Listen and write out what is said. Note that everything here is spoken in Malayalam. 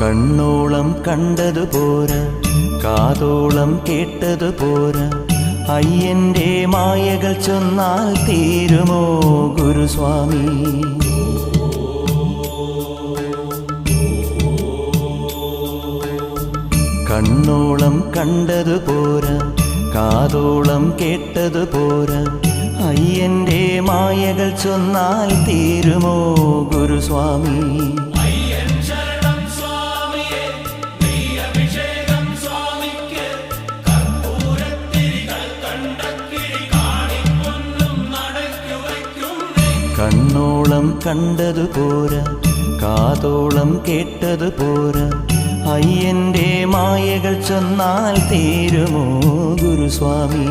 കണ്ണോളം കണ്ടതു പോരാ, കാതോളം കേട്ടതു പോരാ, അയ്യന്റെ മായകൾ ചൊന്നാൽ തീരുമോ ഗുരുസ്വാമി? കണ്ണോളം കണ്ടതു പോരാ, കാതോളം കേട്ടതു പോരാ, അയ്യന്റെ മായകൾ ചൊന്നാൽ തീരുമോ ഗുരുസ്വാമി? കണ്ണോളം കണ്ടതു പോരാ, കാതോളം കേട്ടതു പോരാ, അയ്യന്റെ മായകൾ ചൊന്നാൽ തീരുമോ ഗുരുസ്വാമി?